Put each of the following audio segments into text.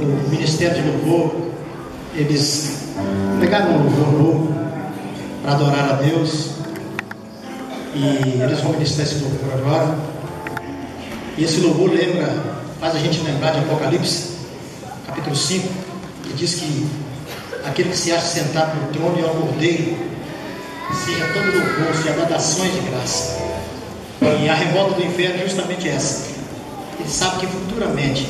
o Ministério de Louvor, eles pegaram um louvor novo para adorar a Deus, e eles vão ministrar esse louvor agora. E esse louvor faz a gente lembrar de Apocalipse capítulo 5, que diz que aquele que se acha sentado no trono e ao Cordeiro, seja todo louvor, seja dadações de graça. E a revolta do inferno é justamente essa. Ele sabe que futuramente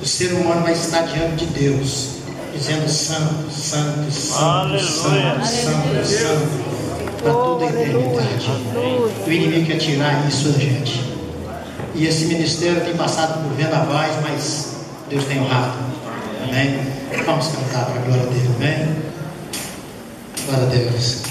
o ser humano vai estar diante de Deus, dizendo santo, santo, santo, santo, santo, santo, para toda a eternidade. O inimigo quer tirar isso da gente. E esse ministério tem passado por vendavais, mas Deus tem honrado. Amém? Vamos cantar para a glória dele. Amém? Glória a Deus.